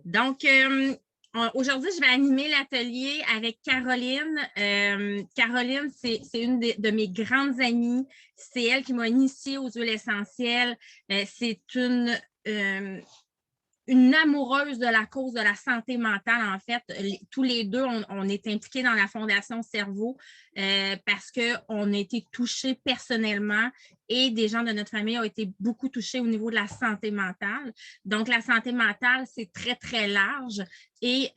Donc, aujourd'hui, je vais animer l'atelier avec Caroline. Caroline, c'est une de mes grandes amies. C'est elle qui m'a initiée aux huiles essentielles. C'est une amoureuse de la cause de la santé mentale, en fait. Tous les deux, on est impliqués dans la Fondation Cerveau parce qu'on a été touchés personnellement et des gens de notre famille ont été beaucoup touchés au niveau de la santé mentale. Donc, la santé mentale, c'est très, très large et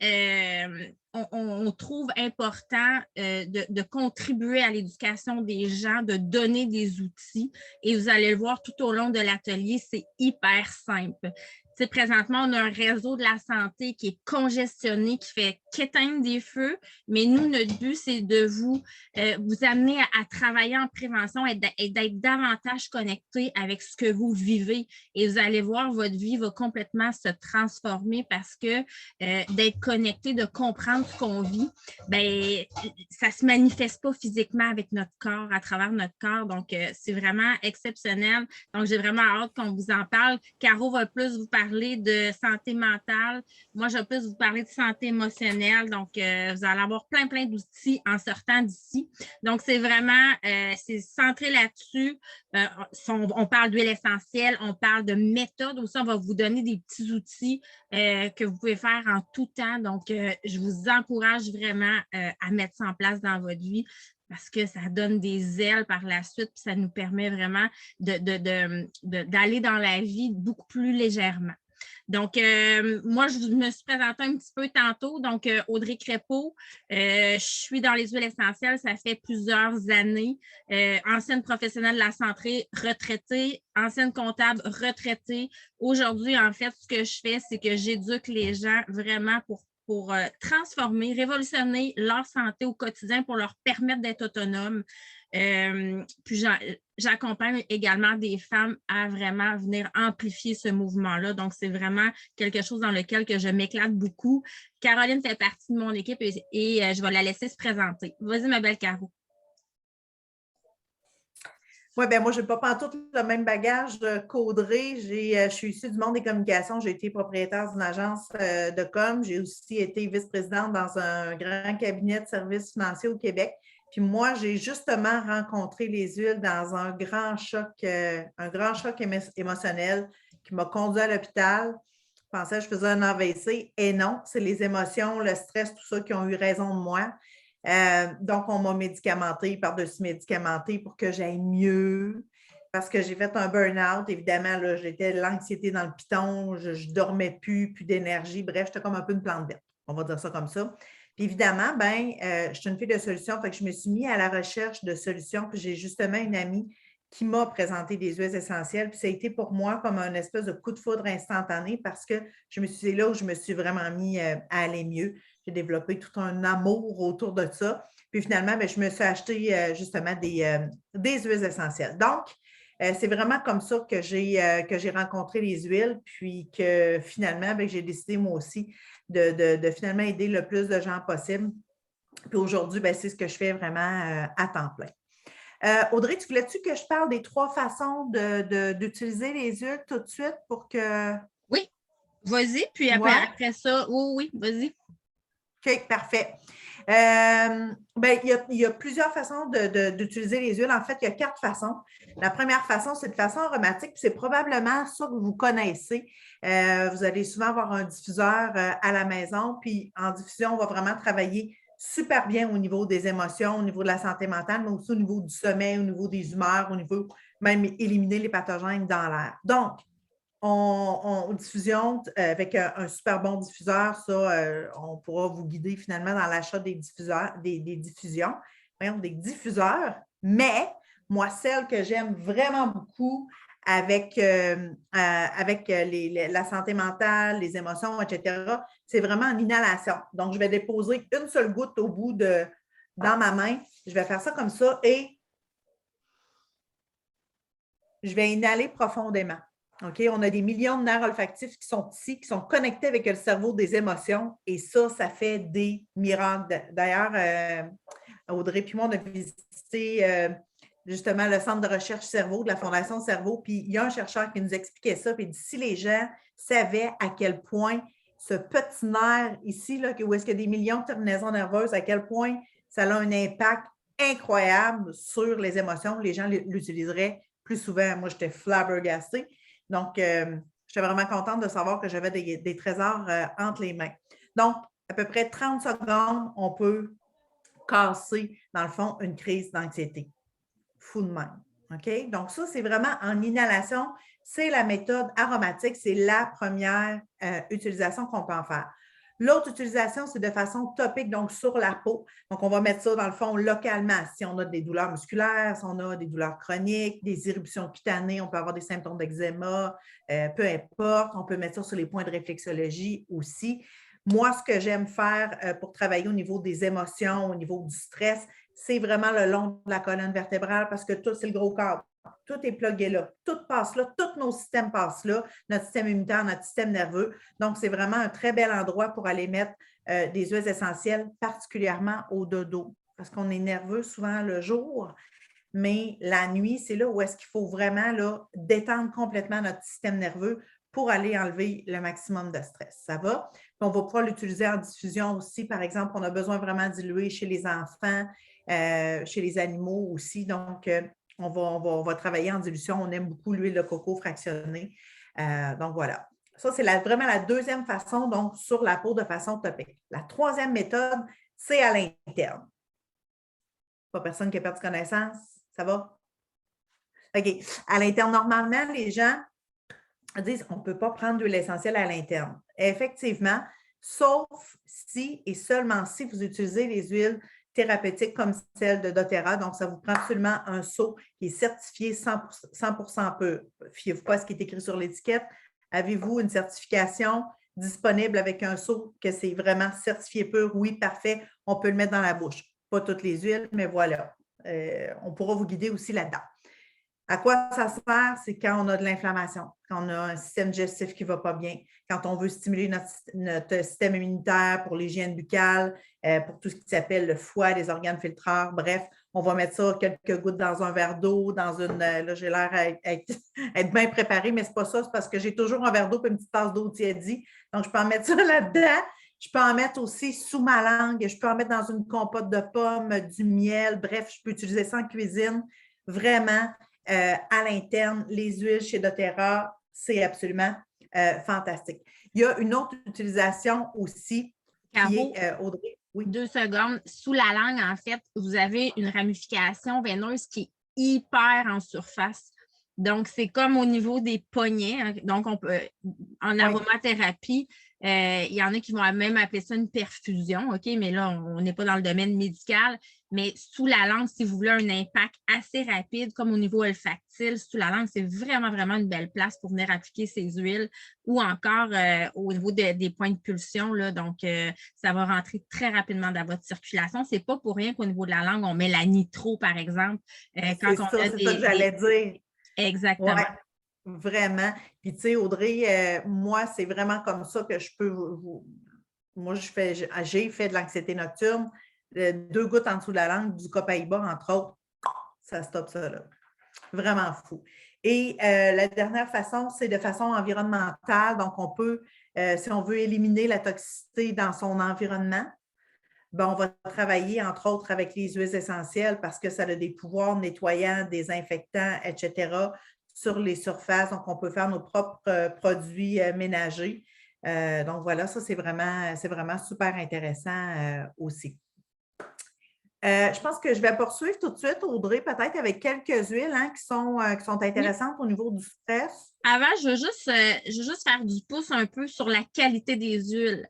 on trouve important de contribuer à l'éducation des gens, de donner des outils. Et vous allez le voir tout au long de l'atelier, c'est hyper simple. Tu sais, présentement, on a un réseau de la santé qui est congestionné, qui fait qu'éteindre des feux, mais nous, notre but, c'est de vous amener à travailler en prévention et d'être davantage connecté avec ce que vous vivez. Et vous allez voir, votre vie va complètement se transformer parce que d'être connecté, de comprendre ce qu'on vit, ben, ça ne se manifeste pas physiquement avec notre corps, à travers notre corps. Donc, c'est vraiment exceptionnel. Donc, j'ai vraiment hâte qu'on vous en parle. Caro va plus vous parler de santé mentale. Moi, je vais plus vous parler de santé émotionnelle. Donc, vous allez avoir plein d'outils en sortant d'ici. Donc, c'est vraiment, c'est centré là-dessus. On parle d'huile essentielle, on parle de méthodes aussi. On va vous donner des petits outils que vous pouvez faire en tout temps. Donc, je vous encourage vraiment à mettre ça en place dans votre vie parce que ça donne des ailes par la suite, puis ça nous permet vraiment d'aller dans la vie beaucoup plus légèrement. Donc, moi, je me suis présentée un petit peu tantôt. Donc, Audrey Crépeau, je suis dans les huiles essentielles, ça fait plusieurs années. Ancienne professionnelle de la santé, retraitée, ancienne comptable, retraitée. Aujourd'hui, en fait, ce que je fais, c'est que j'éduque les gens vraiment pour transformer, révolutionner leur santé au quotidien pour leur permettre d'être autonomes. Puis j'accompagne également des femmes à vraiment venir amplifier ce mouvement-là. Donc, c'est vraiment quelque chose dans lequel que je m'éclate beaucoup. Caroline fait partie de mon équipe et je vais la laisser se présenter. Vas-y, ma belle Caro. Oui, bien, moi, je n'ai pas pantoute le même bagage qu'Audrey. Je suis issue du monde des communications. J'ai été propriétaire d'une agence de com. J'ai aussi été vice-présidente dans un grand cabinet de services financiers au Québec. Puis moi, j'ai justement rencontré les huiles dans un grand choc émotionnel qui m'a conduit à l'hôpital. Je pensais que je faisais un AVC et non, c'est les émotions, le stress, tout ça qui ont eu raison de moi. Donc, on m'a médicamenté par-dessus médicamenté pour que j'aille mieux parce que j'ai fait un burn-out. Évidemment, là, j'étais l'anxiété dans le piton, je ne dormais plus d'énergie. Bref, j'étais comme un peu une plante verte. On va dire ça comme ça. Puis évidemment, je suis une fille de solutions, fait que je me suis mis à la recherche de solutions. Puis j'ai justement une amie qui m'a présenté des huiles essentielles. Puis ça a été pour moi comme un espèce de coup de foudre instantané parce que c'est là où je me suis vraiment mis à aller mieux. J'ai développé tout un amour autour de ça. Puis finalement, je me suis acheté justement des huiles essentielles. Donc, c'est vraiment comme ça que j'ai rencontré les huiles, puis que finalement, j'ai décidé moi aussi de finalement aider le plus de gens possible. Puis aujourd'hui, c'est ce que je fais vraiment à temps plein. Audrey, tu voulais-tu que je parle des 3 façons d'utiliser les huiles tout de suite pour que… Oui, vas-y, puis après ça, oui, vas-y. OK, parfait. Il y a plusieurs façons d'utiliser les huiles. En fait, il y a 4 façons. La première façon, c'est de façon aromatique, puis c'est probablement ça que vous connaissez. Vous allez souvent avoir un diffuseur à la maison, puis en diffusion, on va vraiment travailler super bien au niveau des émotions, au niveau de la santé mentale, mais aussi au niveau du sommeil, au niveau des humeurs, au niveau même éliminer les pathogènes dans l'air. Donc, diffusion avec un super bon diffuseur, ça, on pourra vous guider finalement dans l'achat des diffuseurs, des diffusions, des diffuseurs. Mais moi, celle que j'aime vraiment beaucoup avec la santé mentale, les émotions, etc., c'est vraiment en inhalation. Donc, je vais déposer une seule goutte au bout dans ma main. Je vais faire ça comme ça et je vais inhaler profondément. OK? On a des millions de nerfs olfactifs qui sont ici, qui sont connectés avec le cerveau des émotions et ça fait des miracles. D'ailleurs, Audrey et moi, on a visité justement le Centre de recherche cerveau de la Fondation Cerveau, puis il y a un chercheur qui nous expliquait ça, puis il dit si les gens savaient à quel point ce petit nerf ici, là, où est-ce qu'il y a des millions de terminaisons nerveuses, à quel point ça a un impact incroyable sur les émotions, les gens l'utiliseraient plus souvent. Moi, j'étais flabbergastée. Donc, j'étais vraiment contente de savoir que j'avais des trésors entre les mains. Donc, à peu près 30 secondes, on peut casser, dans le fond, une crise d'anxiété. Fou de même. OK? Donc, ça, c'est vraiment en inhalation. C'est la méthode aromatique. C'est la première utilisation qu'on peut en faire. L'autre utilisation, c'est de façon topique, donc sur la peau. Donc, on va mettre ça, dans le fond, localement. Si on a des douleurs musculaires, si on a des douleurs chroniques, des éruptions cutanées, on peut avoir des symptômes d'eczéma, peu importe. On peut mettre ça sur les points de réflexologie aussi. Moi, ce que j'aime faire pour travailler au niveau des émotions, au niveau du stress, c'est vraiment le long de la colonne vertébrale parce que tout, c'est le gros corps. Tout est plugué là. Tout passe là. Tous nos systèmes passent là. Notre système immunitaire, notre système nerveux. Donc, c'est vraiment un très bel endroit pour aller mettre des huiles essentielles, particulièrement au dodo. Parce qu'on est nerveux souvent le jour, mais la nuit, c'est là où est-ce qu'il faut vraiment là, détendre complètement notre système nerveux pour aller enlever le maximum de stress. Ça va? Puis on va pouvoir l'utiliser en diffusion aussi. Par exemple, on a besoin vraiment de diluer chez les enfants, chez les animaux aussi. Donc, on va travailler en dilution. On aime beaucoup l'huile de coco fractionnée. Donc, voilà. Ça, c'est vraiment la deuxième façon, donc, sur la peau de façon topique. La troisième méthode, c'est à l'interne. Pas personne qui a perdu connaissance. Ça va? OK. À l'interne, normalement, les gens disent qu'on ne peut pas prendre de l'huile essentielle à l'interne. Effectivement, sauf si et seulement si vous utilisez les huiles thérapeutiques comme celle de doTERRA. Donc, ça vous prend absolument un seau qui est certifié 100% pur. Fiez-vous pas à ce qui est écrit sur l'étiquette. Avez-vous une certification disponible avec un seau que c'est vraiment certifié pur? Oui, parfait. On peut le mettre dans la bouche. Pas toutes les huiles, mais voilà. On pourra vous guider aussi là-dedans. À quoi ça sert? C'est quand on a de l'inflammation, quand on a un système digestif qui ne va pas bien, quand on veut stimuler notre système immunitaire pour l'hygiène buccale, pour tout ce qui s'appelle le foie, les organes filtreurs. Bref, on va mettre ça quelques gouttes dans un verre d'eau, dans une. Là, j'ai l'air être bien préparée, mais ce n'est pas ça, c'est parce que j'ai toujours un verre d'eau et une petite tasse d'eau tiédie. Donc, je peux en mettre ça là-dedans. Je peux en mettre aussi sous ma langue. Je peux en mettre dans une compote de pommes, du miel. Bref, je peux utiliser ça en cuisine. Vraiment. À l'interne, les huiles chez doTERRA, c'est absolument fantastique. Il y a une autre utilisation aussi qui est, Audrey. Oui. 2 secondes. Sous la langue, en fait, vous avez une ramification veineuse qui est hyper en surface. Donc, c'est comme au niveau des poignets. Hein. Donc, on peut, en aromathérapie, il y en a qui vont même appeler ça une perfusion, OK? Mais là, on n'est pas dans le domaine médical. Mais sous la langue, si vous voulez un impact assez rapide, comme au niveau olfactile, sous la langue, c'est vraiment, vraiment une belle place pour venir appliquer ces huiles ou encore au niveau des points de pulsion. Là, donc, ça va rentrer très rapidement dans votre circulation. Ce n'est pas pour rien qu'au niveau de la langue, on met la nitro, par exemple. C'est ça que j'allais dire. Exactement. Ouais, vraiment. Puis, tu sais, Audrey, moi, c'est vraiment comme ça que je peux Moi, j'ai fait de l'anxiété nocturne. 2 gouttes en dessous de la langue, du copaïba, entre autres, ça stoppe ça là. Vraiment fou. Et la dernière façon, c'est de façon environnementale. Donc, on peut, si on veut éliminer la toxicité dans son environnement, ben, on va travailler, entre autres, avec les huiles essentielles parce que ça a des pouvoirs nettoyants, désinfectants, etc. sur les surfaces. Donc, on peut faire nos propres produits ménagers. Donc, voilà, ça, c'est vraiment super intéressant aussi. Je pense que je vais poursuivre tout de suite, Audrey, peut-être avec quelques huiles qui sont intéressantes au niveau du stress. Avant, je veux juste faire du pouce un peu sur la qualité des huiles.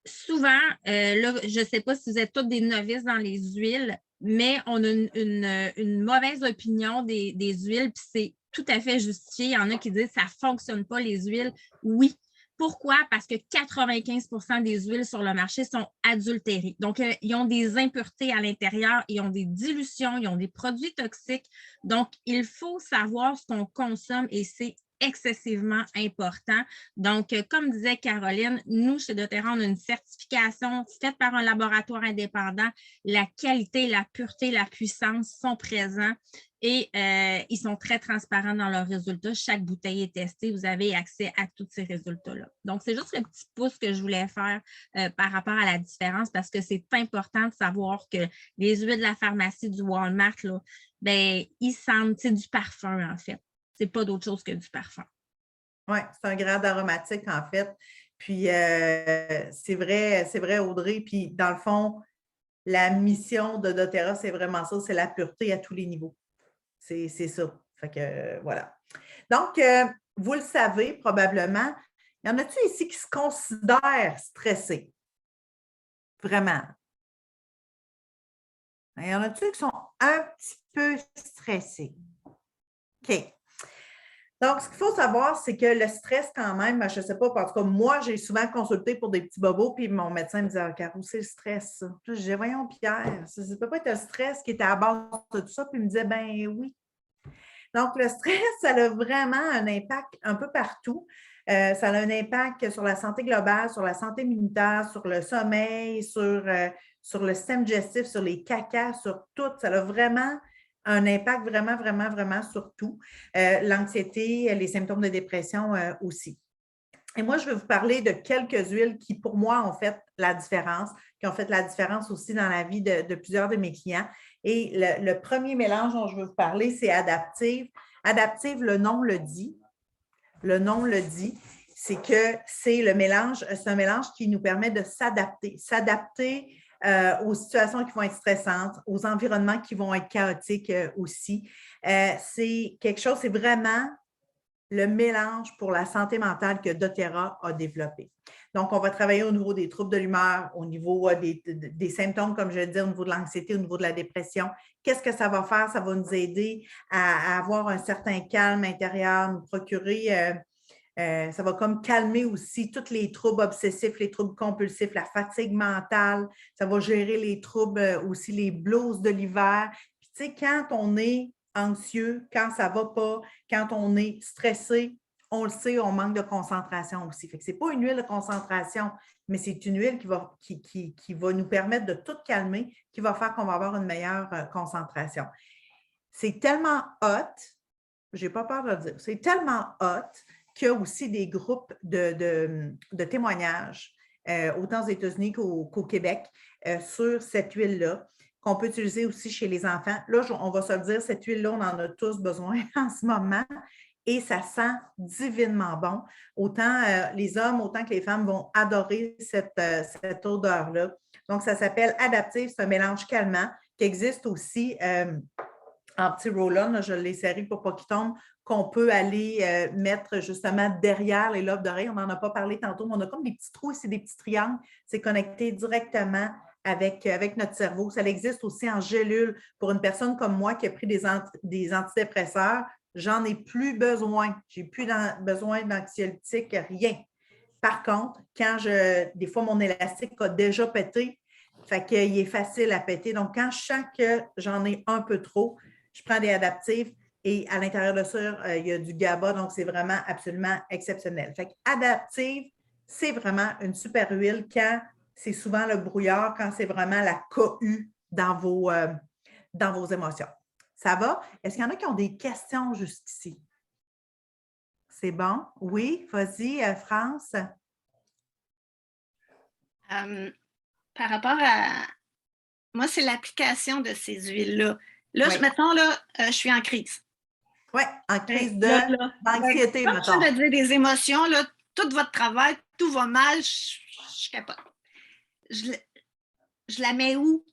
Souvent, là, je ne sais pas si vous êtes tous des novices dans les huiles, mais on a une mauvaise opinion des huiles, puis c'est tout à fait justifié. Il y en a qui disent que ça ne fonctionne pas, les huiles. Oui. Pourquoi? Parce que 95% des huiles sur le marché sont adultérées. Donc, ils ont des impuretés à l'intérieur, ils ont des dilutions, ils ont des produits toxiques. Donc, il faut savoir ce qu'on consomme et c'est excessivement important. Donc, comme disait Caroline, nous, chez doTERRA, on a une certification faite par un laboratoire indépendant. La qualité, la pureté, la puissance sont présents et ils sont très transparents dans leurs résultats. Chaque bouteille est testée. Vous avez accès à tous ces résultats-là. Donc, c'est juste le petit pouce que je voulais faire par rapport à la différence parce que c'est important de savoir que les huiles de la pharmacie du Walmart, là, ben, ils sentent, c'est du parfum, en fait. C'est pas d'autre chose que du parfum. Oui, c'est un grade aromatique, en fait. Puis, c'est vrai, Audrey. Puis, dans le fond, la mission de doTERRA, c'est vraiment ça, c'est la pureté à tous les niveaux. C'est ça. Fait que, voilà. Donc, vous le savez probablement, y en a-tu ici qui se considèrent stressés? Vraiment. Y en a-tu qui sont un petit peu stressés? OK. Donc, ce qu'il faut savoir, c'est que le stress, quand même, je ne sais pas, en tout cas, moi, j'ai souvent consulté pour des petits bobos, puis mon médecin me disait, ah, Caro, c'est le stress, ça. Puis je disais, voyons, Pierre, ça ne peut pas être le stress qui était à base de tout ça. Puis il me disait, ben oui. Donc, le stress, ça a vraiment un impact un peu partout. Ça a un impact sur la santé globale, sur la santé immunitaire, sur le sommeil, sur le système digestif, sur les cacas, sur tout. Ça a vraiment un impact vraiment sur tout. L'anxiété, les symptômes de dépression aussi. Et moi, je vais vous parler de quelques huiles qui, pour moi, ont fait la différence, qui ont fait la différence aussi dans la vie de plusieurs de mes clients. Et le premier mélange dont je veux vous parler, c'est Adaptive. Adaptive, le nom le dit. Le nom le dit. C'est que c'est un mélange qui nous permet de s'adapter. S'adapter aux situations qui vont être stressantes, aux environnements qui vont être chaotiques aussi. C'est quelque chose, c'est vraiment le mélange pour la santé mentale que doTERRA a développé. Donc, on va travailler au niveau des troubles de l'humeur, au niveau des symptômes, comme je le disais, au niveau de l'anxiété, au niveau de la dépression. Qu'est-ce que ça va faire? Ça va nous aider à avoir un certain calme intérieur, nous procurer, ça va comme calmer aussi tous les troubles obsessifs, les troubles compulsifs, la fatigue mentale. Ça va gérer les troubles aussi, les blues de l'hiver. Puis, tu sais, quand on est anxieux, quand ça ne va pas, quand on est stressé, on le sait, on manque de concentration aussi. Fait que ce n'est pas une huile de concentration, mais c'est une huile qui va nous permettre de tout calmer, qui va faire qu'on va avoir une meilleure concentration. C'est tellement hot, je n'ai pas peur de le dire, c'est tellement hot qu'il y a aussi des groupes de témoignages, autant aux États-Unis qu'au Québec, sur cette huile-là, qu'on peut utiliser aussi chez les enfants. Là, on va se le dire, cette huile-là, on en a tous besoin en ce moment et ça sent divinement bon. Autant les hommes, autant que les femmes vont adorer cette odeur-là. Donc, ça s'appelle Adaptive, c'est un mélange calmant qui existe aussi en petit roll-on, je l'ai serré pour pas qu'il tombe, qu'on peut aller mettre justement derrière les lobes d'oreilles. On n'en a pas parlé tantôt, mais on a comme des petits trous ici, des petits triangles. C'est connecté directement avec notre cerveau. Ça existe aussi en gélule pour une personne comme moi qui a pris des antidépresseurs. J'en ai plus besoin. J'ai plus besoin d'anxiolytiques, rien. Par contre, des fois, mon élastique a déjà pété, fait qu'il est facile à péter. Donc, quand je sens que j'en ai un peu trop, je prends des adaptifs et à l'intérieur de ça, il y a du GABA, donc c'est vraiment absolument exceptionnel. Fait qu'adaptive, c'est vraiment une super huile quand c'est souvent le brouillard, quand c'est vraiment la cohue dans vos émotions. Ça va? Est-ce qu'il y en a qui ont des questions jusqu'ici? C'est bon? Oui, vas-y, France. Par rapport à... Moi, c'est l'application de ces huiles-là. Là, Oui. mettons, là, je suis en crise. Oui, en crise d'anxiété, mettons. mettons. Je dire des émotions, là, tout votre travail, tout va mal, je capote. Je la mets où?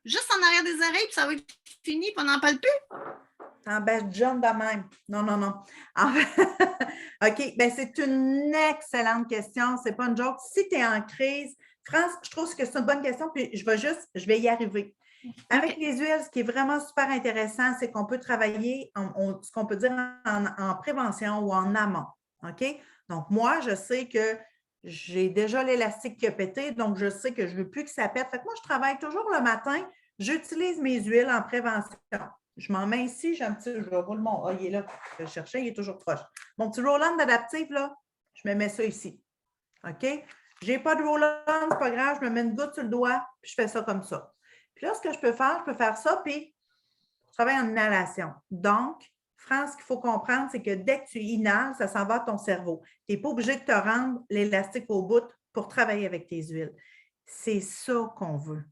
Juste en arrière des oreilles, puis ça va être fini, puis on n'en parle plus? En best John de même. Non. OK, bien, c'est une excellente question. Ce n'est pas une joke. Si tu es en crise, France, je trouve que c'est une bonne question, puis je vais y arriver. Avec les huiles, ce qui est vraiment super intéressant, c'est qu'on peut travailler, ce qu'on peut dire en prévention ou en amont. OK? Donc, moi, je sais que j'ai déjà l'élastique qui a pété, donc je sais que je ne veux plus que ça pète. Fait que moi, je travaille toujours le matin, j'utilise mes huiles en prévention. Je m'en mets ici, j'ai un petit, je vais vous le montrer. Ah, il est là, je le cherchais, il est toujours proche. Mon petit roll-on d'adaptive, là, je me mets ça ici. OK? Je n'ai pas de roll-on, c'est pas grave, je me mets une goutte sur le doigt, puis je fais ça comme ça. Puis là, ce que je peux faire ça, puis je travaille en inhalation. Donc, France, ce qu'il faut comprendre, c'est que dès que tu inhales, ça s'en va à ton cerveau. Tu n'es pas obligé de te rendre l'élastique au bout pour travailler avec tes huiles. C'est ça qu'on veut.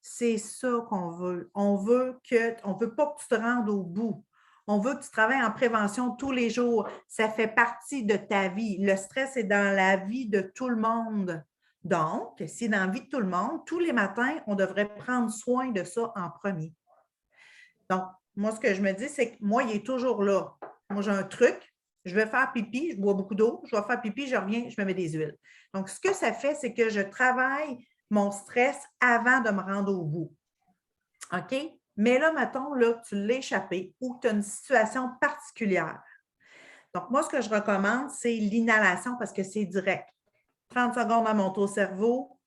C'est ça qu'on veut. On ne veut pas que tu te rendes au bout. On veut que tu travailles en prévention tous les jours. Ça fait partie de ta vie. Le stress est dans la vie de tout le monde. Donc, si dans la vie de tout le monde, tous les matins, on devrait prendre soin de ça en premier. Donc, moi, ce que je me dis, c'est que moi, il est toujours là. Moi, j'ai un truc, je vais faire pipi, je bois beaucoup d'eau, je vais faire pipi, je reviens, je me mets des huiles. Donc, ce que ça fait, c'est que je travaille mon stress avant de me rendre au bout. OK? Mais là, mettons, là, tu l'as échappé ou tu as une situation particulière. Donc, moi, ce que je recommande, c'est l'inhalation parce que c'est direct. 30 secondes à monter au cerveau,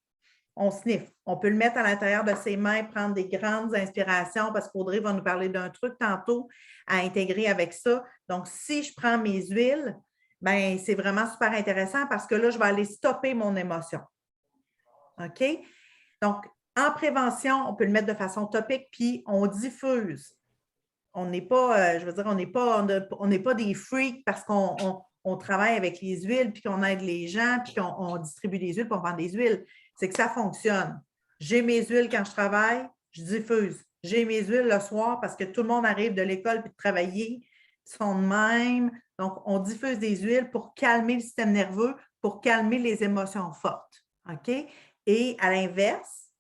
on sniffe. On peut le mettre à l'intérieur de ses mains, prendre des grandes inspirations parce qu'Audrey va nous parler d'un truc tantôt à intégrer avec ça. Donc, si je prends mes huiles, bien, c'est vraiment super intéressant parce que là, je vais aller stopper mon émotion. OK? Donc, en prévention, on peut le mettre de façon topique, puis on diffuse. On n'est pas, je veux dire, on n'est pas des freaks parce qu'on travaille avec les huiles, puis qu'on aide les gens, puis qu'on distribue des huiles, puis on vend des huiles. C'est que ça fonctionne. J'ai mes huiles quand je travaille, je diffuse. J'ai mes huiles le soir parce que tout le monde arrive de l'école puis de travailler, ils sont de même. Donc, on diffuse des huiles pour calmer le système nerveux, pour calmer les émotions fortes. OK? Et à l'inverse,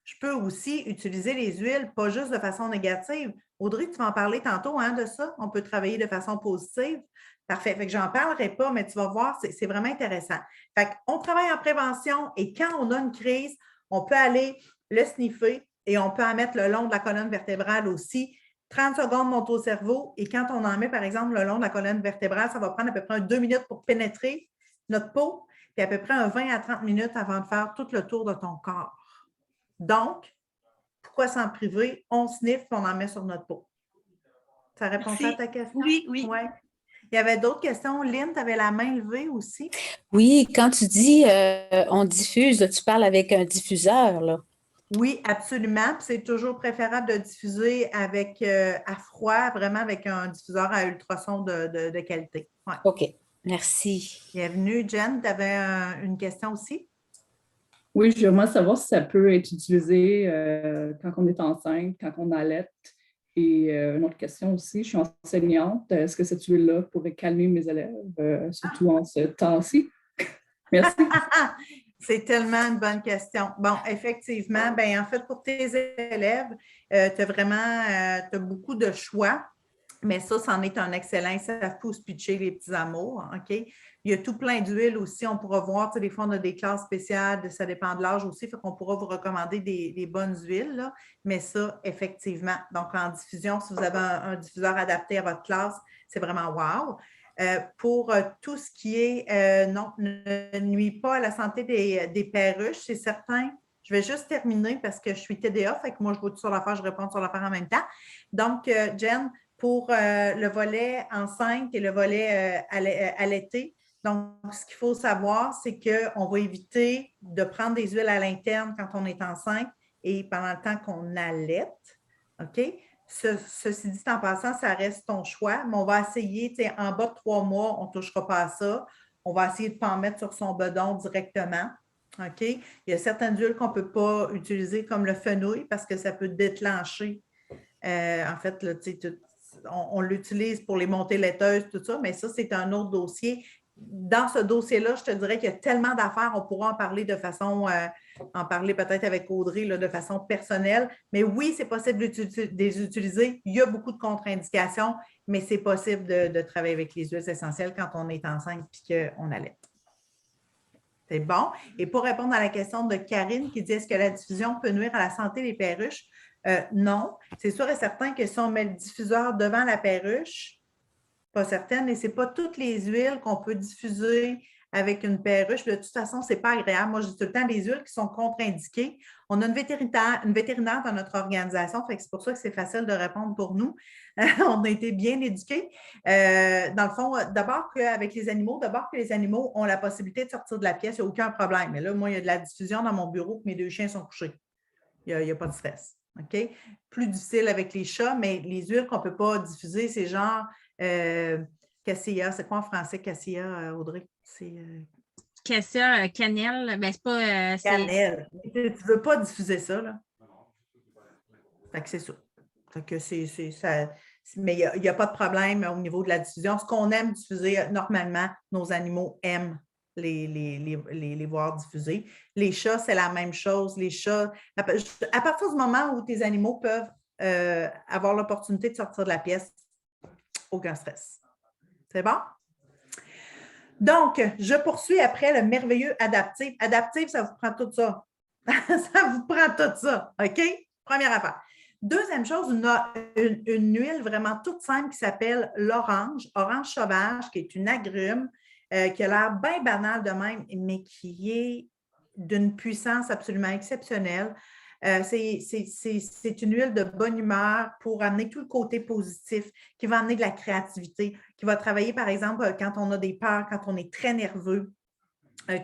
je peux aussi utiliser les huiles, pas juste de façon négative. Audrey, tu vas en parler tantôt de ça. On peut travailler de façon positive. Parfait. Fait que j'en parlerai pas, mais tu vas voir, c'est vraiment intéressant. Fait qu'on travaille en prévention et quand on a une crise, on peut aller le sniffer et on peut en mettre le long de la colonne vertébrale aussi. 30 secondes monte au cerveau et quand on en met, par exemple, le long de la colonne vertébrale, ça va prendre à peu près 2 minutes pour pénétrer notre peau, puis à peu près 20 à 30 minutes avant de faire tout le tour de ton corps. Donc, pourquoi s'en priver? On sniffe et on en met sur notre peau. Ça répond à ta question? Oui, oui. Ouais. Il y avait d'autres questions. Lynn, tu avais la main levée aussi? Oui, quand tu dis on diffuse, là, tu parles avec un diffuseur, là. Oui, absolument. Puis c'est toujours préférable de diffuser avec à froid, vraiment avec un diffuseur à ultrasons de qualité. Ouais. OK, merci. Bienvenue, Jen. Tu avais une question aussi? Oui, j'aimerais savoir si ça peut être utilisé quand on est enceinte, quand on allaite. Et une autre question aussi, je suis enseignante. Est-ce que cette huile-là pourrait calmer mes élèves, surtout en ce temps-ci? Merci. C'est tellement une bonne question. Bon, effectivement, bien, en fait, pour tes élèves, tu as beaucoup de choix. Mais ça, c'en est un excellent. Ils savent tous pitcher les petits amours. OK? Il y a tout plein d'huiles aussi. On pourra voir, tu sais, des fois, on a des classes spéciales. Ça dépend de l'âge aussi. Fait qu'on pourra vous recommander des bonnes huiles. Là. Mais ça, effectivement. Donc, en diffusion, si vous avez un diffuseur adapté à votre classe, c'est vraiment wow. Pour tout ce qui est, non, ne nuit pas à la santé des perruches, c'est certain. Je vais juste terminer parce que je suis TDA, fait que moi, je vois tout sur l'affaire, je réponds sur l'affaire en même temps. Donc, Jen, pour le volet enceinte et le volet allaité. Donc, ce qu'il faut savoir, c'est qu'on va éviter de prendre des huiles à l'interne quand on est enceinte et pendant le temps qu'on allaite. OK? Ceci dit, en passant, ça reste ton choix, mais on va essayer, en bas de 3 mois, on ne touchera pas à ça. On va essayer de ne pas en mettre sur son bedon directement. OK? Il y a certaines huiles qu'on ne peut pas utiliser, comme le fenouil, parce que ça peut déclencher. En fait, là, on l'utilise pour les montées laiteuses, tout ça, mais ça, c'est un autre dossier. Dans ce dossier-là, je te dirais qu'il y a tellement d'affaires, on pourra en parler de façon, en parler peut-être avec Audrey là, de façon personnelle. Mais oui, c'est possible de les utiliser. Il y a beaucoup de contre-indications, mais c'est possible de travailler avec les huiles essentielles quand on est enceinte et qu'on allait. C'est bon. Et pour répondre à la question de Karine qui dit est-ce que la diffusion peut nuire à la santé des perruches? Non. C'est sûr et certain que si on met le diffuseur devant la perruche, pas certaine, et ce n'est pas toutes les huiles qu'on peut diffuser avec une perruche. De toute façon, ce n'est pas agréable. Moi, je dis tout le temps, les huiles qui sont contre-indiquées. On a une vétérinaire dans notre organisation, fait que c'est pour ça que c'est facile de répondre pour nous. On a été bien éduqués. Dans le fond, d'abord qu'avec les animaux, ont la possibilité de sortir de la pièce, il n'y a aucun problème. Mais là, moi, il y a de la diffusion dans mon bureau, mes 2 chiens sont couchés. Il n'y a pas de stress. OK? Plus difficile avec les chats, mais les huiles qu'on ne peut pas diffuser, c'est genre cassia. C'est quoi en français, cassia, Audrey? C'est Cassia, cannelle, ben c'est pas... cannelle. Tu ne veux pas diffuser ça, là. Fait que c'est ça. Fait que ça. Mais il n'y a pas de problème au niveau de la diffusion. Ce qu'on aime diffuser, normalement, nos animaux aiment les voir diffuser. Les chats, c'est la même chose. Les chats, à partir du moment où tes animaux peuvent avoir l'opportunité de sortir de la pièce, aucun stress. C'est bon? Donc, je poursuis après le merveilleux adaptif. Adaptif, ça vous prend tout ça. Ça vous prend tout ça. OK? Première affaire. Deuxième chose, une huile vraiment toute simple qui s'appelle l'orange, orange sauvage, qui est une agrume, qui a l'air bien banale de même, mais qui est d'une puissance absolument exceptionnelle. C'est une huile de bonne humeur pour amener tout le côté positif, qui va amener de la créativité, qui va travailler, par exemple, quand on a des peurs, quand on est très nerveux,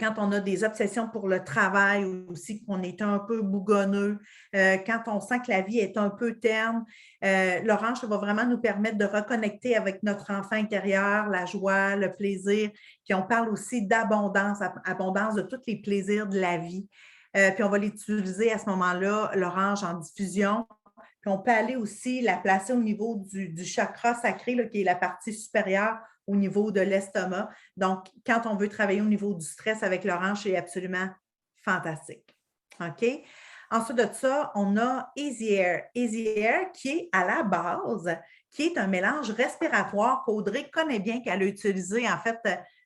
quand on a des obsessions pour le travail aussi, qu'on est un peu bougonneux, quand on sent que la vie est un peu terne, l'orange, ça va vraiment nous permettre de reconnecter avec notre enfant intérieur, la joie, le plaisir. Puis on parle aussi d'abondance, abondance de tous les plaisirs de la vie. Puis on va l'utiliser à ce moment-là, l'orange en diffusion. Puis on peut aller aussi la placer au niveau du chakra sacré, là, qui est la partie supérieure au niveau de l'estomac. Donc, quand on veut travailler au niveau du stress avec l'orange, c'est absolument fantastique. OK? Ensuite de ça, on a Easy Air. Easy Air qui est à la base, qui est un mélange respiratoire qu'Audrey connaît bien, qu'elle a utilisé en fait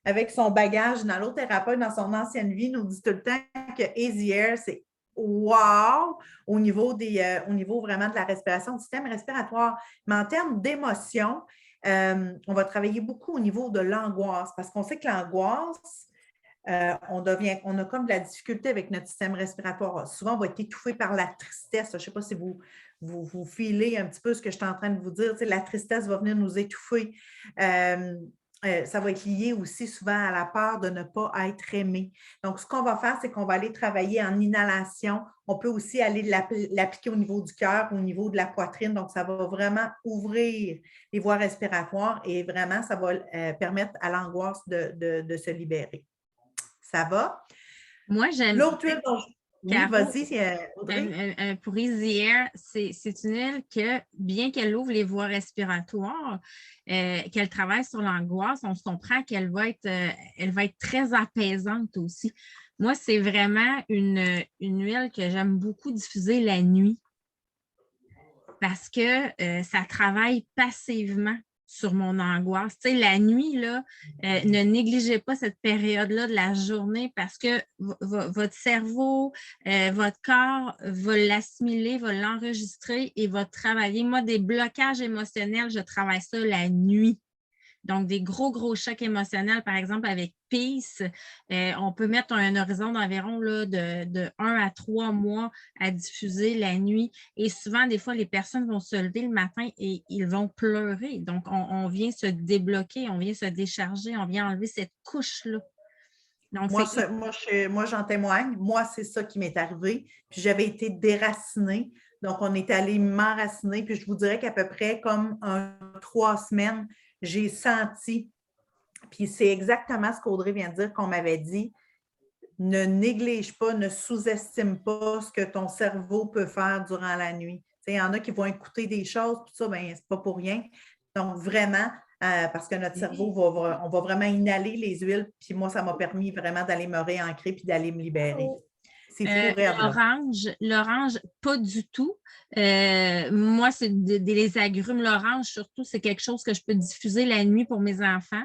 avec son bagage nalothérapeute dans son ancienne vie, nous dit tout le temps que Easy Air, c'est wow au niveau vraiment de la respiration, du système respiratoire. Mais en termes d'émotion, on va travailler beaucoup au niveau de l'angoisse parce qu'on sait que l'angoisse, on a comme de la difficulté avec notre système respiratoire. Souvent, on va être étouffé par la tristesse. Je ne sais pas si vous filez un petit peu ce que je suis en train de vous dire. Tu sais, la tristesse va venir nous étouffer. Ça va être lié aussi souvent à la peur de ne pas être aimé. Donc, ce qu'on va faire, c'est qu'on va aller travailler en inhalation. On peut aussi aller l'appliquer au niveau du cœur, au niveau de la poitrine. Donc, ça va vraiment ouvrir les voies respiratoires et vraiment, ça va permettre à l'angoisse de se libérer. Ça va? Moi, j'aime... L'autre huile dont oui, vas-y, Audrey. Pour Easy Air, c'est une huile que, bien qu'elle ouvre les voies respiratoires, qu'elle travaille sur l'angoisse, on se comprend qu'elle va être très apaisante aussi. Moi, c'est vraiment une huile que j'aime beaucoup diffuser la nuit parce que ça travaille passivement sur mon angoisse. Tu sais, la nuit, là, ne négligez pas cette période-là de la journée parce que votre cerveau, votre corps va l'assimiler, va l'enregistrer et va travailler. Moi, des blocages émotionnels, je travaille ça la nuit. Donc, des gros chocs émotionnels, par exemple, avec Peace, on peut mettre un horizon d'environ de 1 à 3 mois à diffuser la nuit. Et souvent, des fois, les personnes vont se lever le matin et ils vont pleurer. Donc, on vient se débloquer, on vient se décharger, on vient enlever cette couche-là. Donc, moi, j'en témoigne. Moi, c'est ça qui m'est arrivé. Puis, j'avais été déracinée. Donc, on est allé m'enraciner. Puis, je vous dirais qu'à peu près comme 3 semaines, j'ai senti, puis c'est exactement ce qu'Audrey vient de dire qu'on m'avait dit, ne néglige pas, ne sous-estime pas ce que ton cerveau peut faire durant la nuit. Il y en a qui vont écouter des choses, tout ça, bien, c'est pas pour rien. Donc, vraiment, parce que notre cerveau, on va vraiment inhaler les huiles, puis moi, ça m'a permis vraiment d'aller me réancrer puis d'aller me libérer. C'est fou, l'orange, pas du tout. Moi, c'est des agrumes. L'orange, surtout, c'est quelque chose que je peux diffuser la nuit pour mes enfants.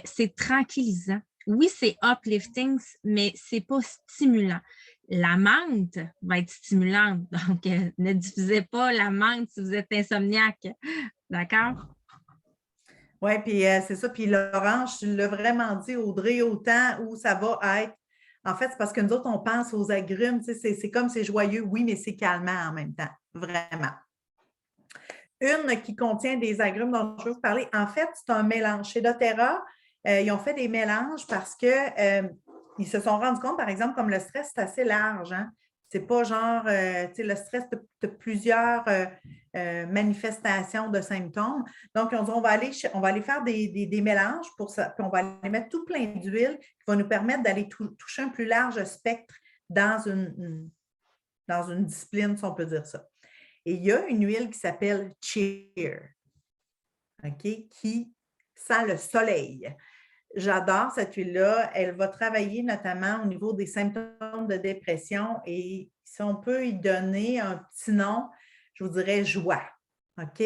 C'est tranquillisant. Oui, c'est uplifting, mais c'est pas stimulant. La menthe va être stimulante. Donc, ne diffusez pas la menthe si vous êtes insomniaque. D'accord? Oui, puis c'est ça. Puis l'orange, tu l'as vraiment dit, Audrey, autant où ça va être. En fait, c'est parce que nous autres, on pense aux agrumes. Tu sais, c'est comme c'est joyeux, oui, mais c'est calmant en même temps. Vraiment. Une qui contient des agrumes dont je veux vous parler. En fait, c'est un mélange. Chez doTERRA, ils ont fait des mélanges parce que ils se sont rendus compte, par exemple, comme le stress, c'est assez large. Hein? C'est pas genre, tu sais, le stress, tu as plusieurs manifestations de symptômes. Donc, ils ont dit, on va aller faire des mélanges pour ça, puis on va aller mettre tout plein d'huile qui va nous permettre d'aller toucher un plus large spectre dans une discipline, si on peut dire ça. Et il y a une huile qui s'appelle Cheer, OK, qui sent le soleil. J'adore cette huile-là. Elle va travailler notamment au niveau des symptômes de dépression et si on peut y donner un petit nom, je vous dirais joie. OK?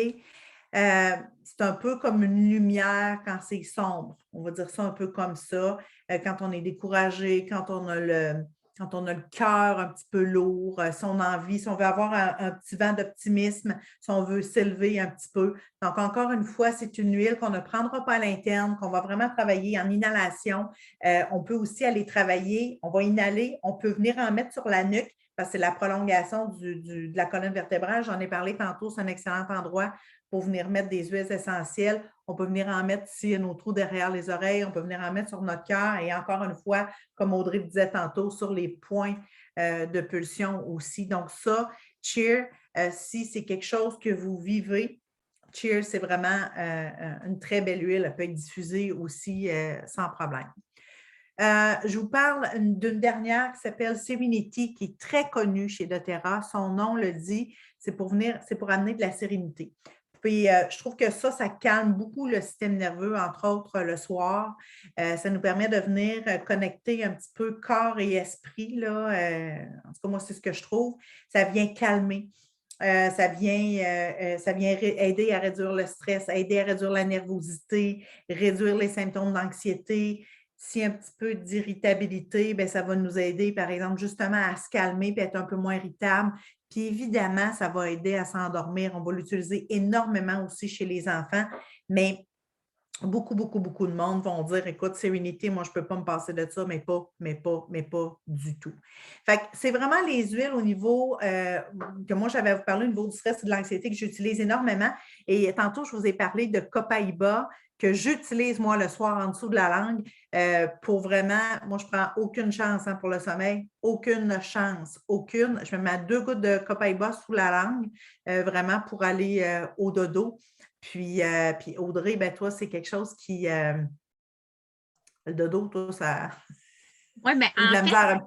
C'est un peu comme une lumière quand c'est sombre. On va dire ça un peu comme ça. Quand on est découragé, quand on a le cœur un petit peu lourd, si on a envie, si on veut avoir un petit vent d'optimisme, si on veut s'élever un petit peu. Donc, encore une fois, c'est une huile qu'on ne prendra pas à l'interne, qu'on va vraiment travailler en inhalation. On peut aussi aller travailler, on va inhaler, on peut venir en mettre sur la nuque parce que c'est la prolongation de la colonne vertébrale. J'en ai parlé tantôt, c'est un excellent endroit pour venir mettre des huiles essentielles. On peut venir en mettre ici à nos trous derrière les oreilles, on peut venir en mettre sur notre cœur et encore une fois, comme Audrey disait tantôt, sur les points de pulsion aussi. Donc ça, Cheer, si c'est quelque chose que vous vivez, Cheer, c'est vraiment une très belle huile. Elle peut être diffusée aussi sans problème. Je vous parle d'une dernière qui s'appelle Serenity, qui est très connue chez doTERRA. Son nom le dit, c'est pour amener de la sérénité. Puis, je trouve que ça calme beaucoup le système nerveux, entre autres le soir. Ça nous permet de venir connecter un petit peu corps et esprit. Là. En tout cas, moi, c'est ce que je trouve. Ça vient calmer. Ça vient aider à réduire le stress, aider à réduire la nervosité, réduire les symptômes d'anxiété. Si un petit peu d'irritabilité, bien, ça va nous aider, par exemple, justement à se calmer et être un peu moins irritable. Puis évidemment, ça va aider à s'endormir. On va l'utiliser énormément aussi chez les enfants, mais beaucoup, beaucoup, beaucoup de monde vont dire, écoute, Serenity, moi, je ne peux pas me passer de ça, mais pas du tout. Fait que c'est vraiment les huiles au niveau que moi, j'avais à vous parler au niveau du stress et de l'anxiété que j'utilise énormément. Et tantôt, je vous ai parlé de Copaiba que j'utilise, moi, le soir en dessous de la langue pour vraiment, moi, je ne prends aucune chance pour le sommeil. Aucune chance, aucune. Je me mets 2 gouttes de Copaiba sous la langue, vraiment pour aller au dodo. Puis Audrey, ben toi, c'est quelque chose qui... le dodo, toi, ça... Oui, bien, de la misère.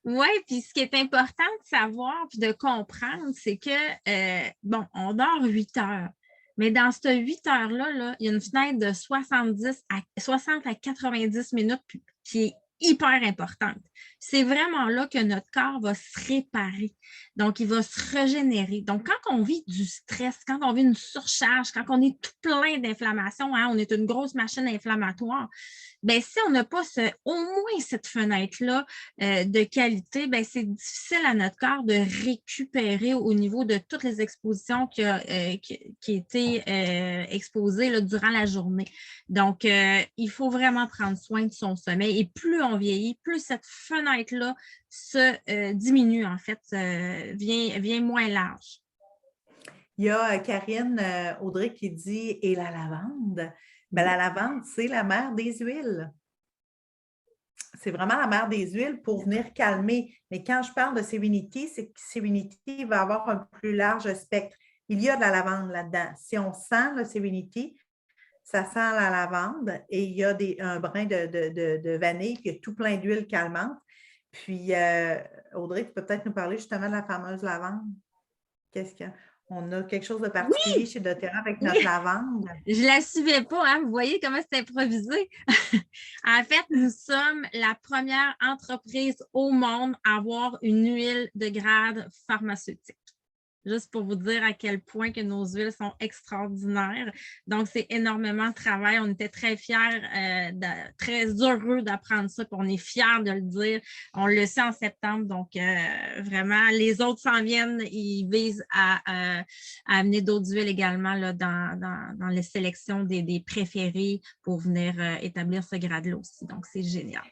Oui, puis ce qui est important de savoir puis de comprendre, c'est que, bon, on dort 8 heures. Mais dans ces 8 heures-là, là, il y a une fenêtre de 60 à 90 minutes qui est hyper importante. C'est vraiment là que notre corps va se réparer. Donc, il va se régénérer. Donc, quand on vit du stress, quand on vit une surcharge, quand on est tout plein d'inflammation, hein, on est une grosse machine inflammatoire, bien, si on n'a pas au moins cette fenêtre-là de qualité, bien, c'est difficile à notre corps de récupérer au niveau de toutes les expositions qui étaient exposées là, durant la journée. Donc, il faut vraiment prendre soin de son sommeil. Et plus on vieillit, plus cette fenêtre-là se diminue, en fait, vient moins large. Il y a Karine Audrey qui dit « Et la lavande? » Bien, la lavande, c'est la mère des huiles. C'est vraiment la mère des huiles pour venir calmer. Mais quand je parle de Serenity, c'est que Serenity va avoir un plus large spectre. Il y a de la lavande là-dedans. Si on sent le Serenity, ça sent la lavande et il y a un brin de vanille, puis il y a tout plein d'huile calmante. Puis, Audrey, tu peux peut-être nous parler justement de la fameuse lavande. Qu'est-ce qu'il y a? On a quelque chose de particulier chez doTERRA avec notre lavande. Je ne la suivais pas, hein? Vous voyez comment c'est improvisé? En fait, nous sommes la première entreprise au monde à avoir une huile de grade pharmaceutique. juste pour vous dire à quel point que nos huiles sont extraordinaires. Donc, c'est énormément de travail. On était très fiers, très heureux d'apprendre ça, puis on est fiers de le dire. On le sait en septembre, donc vraiment, les autres s'en viennent. Ils visent à amener d'autres huiles également là, dans les sélections des préférés pour venir établir ce grade-là aussi. Donc, c'est génial.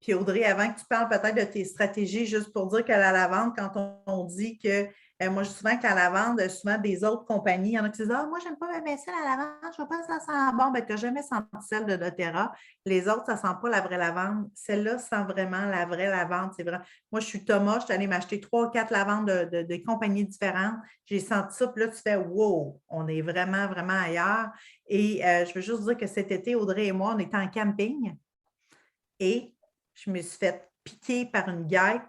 Puis Audrey, avant que tu parles peut-être de tes stratégies, juste pour dire que la lavande, quand on dit que, moi je dis souvent que la lavande, souvent des autres compagnies, il y en a qui disent « Ah, moi, j'aime pas ma vaisselle à la lavande, je ne veux pas que ça sent bon. » Ben, tu n'as jamais senti celle de doTERRA. Les autres, ça ne sent pas la vraie lavande. Celle-là sent vraiment la vraie lavande. C'est vrai. Moi, je suis Thomas, je suis allée m'acheter 3 ou 4 lavandes de compagnies différentes. J'ai senti ça, puis là, tu fais « Wow, on est vraiment, vraiment ailleurs. » Et je veux juste dire que cet été, Audrey et moi, on était en camping et je me suis fait piquer par une guêpe.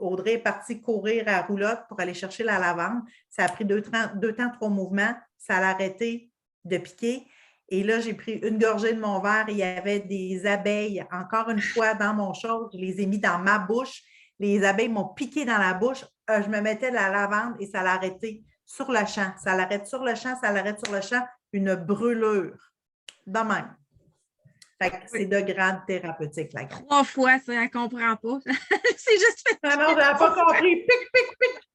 Audrey est partie courir à la roulotte pour aller chercher la lavande. Ça a pris 2 temps, 3 mouvements. Ça a arrêté de piquer. Et là, j'ai pris une gorgée de mon verre et il y avait des abeilles, encore une fois, dans mon short. Je les ai mis dans ma bouche. Les abeilles m'ont piqué dans la bouche. Je me mettais de la lavande et ça l'a arrêté sur le champ. Ça l'arrête sur le champ, ça l'arrête sur le champ. Une brûlure. De même. Fait que c'est de grade thérapeutique, la grande. 3 fois, ça, elle ne comprend pas. C'est juste fait. Non, je n'avais pas compris. Pic, pic, pic.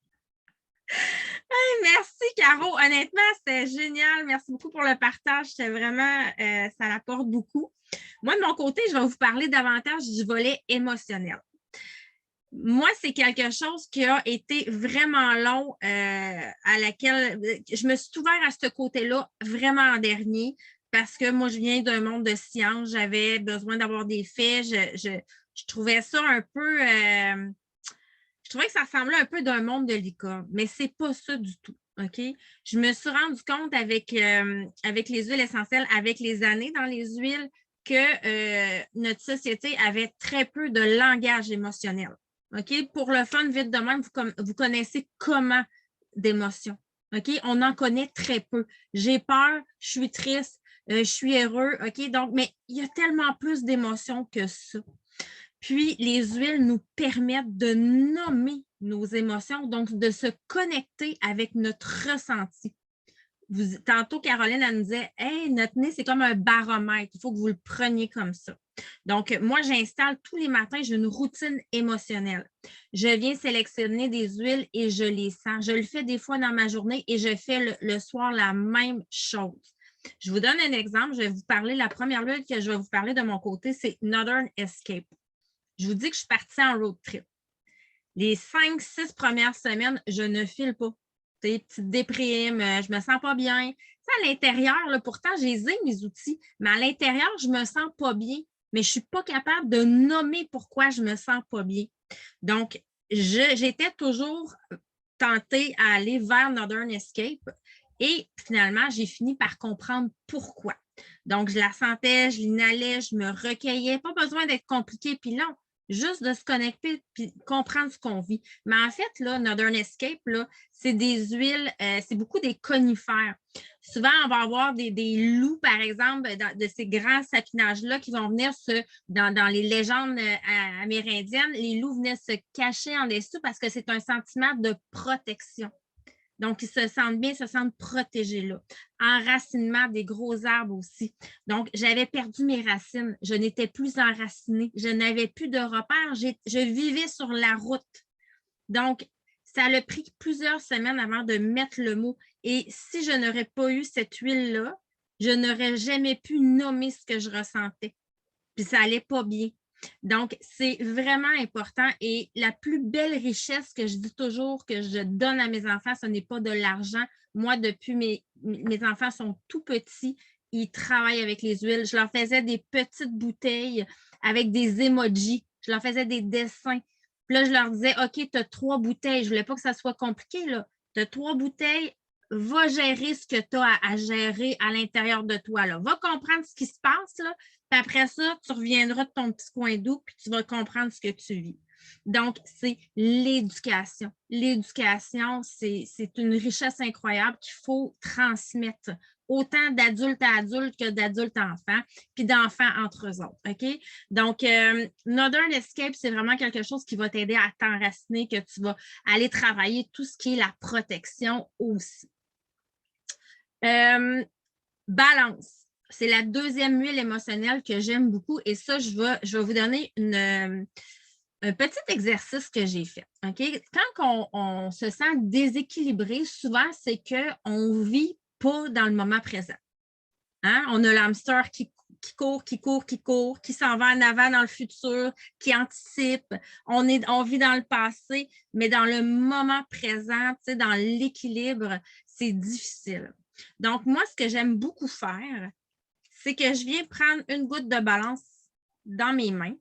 Hey, merci, Caro. Honnêtement, c'était génial. Merci beaucoup pour le partage. C'était vraiment, ça apporte beaucoup. Moi, de mon côté, je vais vous parler davantage du volet émotionnel. Moi, c'est quelque chose qui a été vraiment long, à laquelle je me suis ouverte à ce côté-là vraiment en dernier. Parce que moi, je viens d'un monde de science, j'avais besoin d'avoir des faits. Je trouvais ça un peu... je trouvais que ça ressemblait un peu d'un monde de licorne, mais ce n'est pas ça du tout. OK? Je me suis rendu compte avec les huiles essentielles, avec les années dans les huiles, que notre société avait très peu de langage émotionnel. OK? Pour le fun, vite de même, vous connaissez comment d'émotions. OK? On en connaît très peu. J'ai peur, je suis triste, je suis heureux, OK? Donc, mais il y a tellement plus d'émotions que ça. Puis, les huiles nous permettent de nommer nos émotions, donc de se connecter avec notre ressenti. Tantôt, Caroline, elle nous disait « Hey, notre nez, c'est comme un baromètre. Il faut que vous le preniez comme ça. » Donc, moi, j'installe tous les matins, j'ai une routine émotionnelle. Je viens sélectionner des huiles et je les sens. Je le fais des fois dans ma journée et je fais le soir la même chose. Je vous donne un exemple. Je vais vous parler, la première huile que je vais vous parler de mon côté, c'est Northern Escape. Je vous dis que je suis partie en road trip. Les 5-6 premières semaines, je ne file pas. Petite déprime, je me sens pas bien. À l'intérieur, pourtant, j'ai mes outils, mais à l'intérieur, je me sens pas bien, mais je suis pas capable de nommer pourquoi je me sens pas bien. Donc, j'étais toujours tentée à aller vers Northern Escape et finalement, j'ai fini par comprendre pourquoi. Donc, je la sentais, je l'inhalais, je me recueillais. Pas besoin d'être compliqué puis long. Juste de se connecter et comprendre ce qu'on vit. Mais en fait, là, Northern Escape, c'est des huiles, c'est beaucoup des conifères. Souvent, on va avoir des loups, par exemple, de ces grands sapinages-là qui vont venir dans les légendes amérindiennes, les loups venaient se cacher en dessous parce que c'est un sentiment de protection. Donc, ils se sentent bien, ils se sentent protégés là. Enracinement des gros arbres aussi. Donc, j'avais perdu mes racines. Je n'étais plus enracinée. Je n'avais plus de repères. Je vivais sur la route. Donc, ça a pris plusieurs semaines avant de mettre le mot. Et si je n'aurais pas eu cette huile-là, je n'aurais jamais pu nommer ce que je ressentais. Puis ça n'allait pas bien. Donc, c'est vraiment important et la plus belle richesse que je dis toujours que je donne à mes enfants, ce n'est pas de l'argent. Moi, depuis mes enfants sont tout petits, ils travaillent avec les huiles. Je leur faisais des petites bouteilles avec des emojis. Je leur faisais des dessins. Puis là, je leur disais, OK, tu as 3 bouteilles. Je ne voulais pas que ça soit compliqué, là. Tu as 3 bouteilles. Va gérer ce que tu as à gérer à l'intérieur de toi. Là. Va comprendre ce qui se passe, là. Puis après ça, tu reviendras de ton petit coin d'eau puis tu vas comprendre ce que tu vis. Donc, c'est l'éducation. L'éducation, c'est une richesse incroyable qu'il faut transmettre. autant d'adultes à adultes que d'adultes à enfants, puis d'enfants entre eux autres. OK? Donc, Northern Escape, c'est vraiment quelque chose qui va t'aider à t'enraciner, que tu vas aller travailler tout ce qui est la protection aussi. Balance. C'est la deuxième huile émotionnelle que j'aime beaucoup. Et ça, je vais vous donner un petit exercice que j'ai fait. Okay? Quand on se sent déséquilibré, souvent, c'est qu'on ne vit pas dans le moment présent. Hein? On a l'hamster qui court, qui s'en va en avant dans le futur, qui anticipe. On vit dans le passé, mais dans le moment présent, dans l'équilibre, c'est difficile. Donc, moi, ce que j'aime beaucoup faire, c'est que je viens prendre une goutte de balance dans mes mains.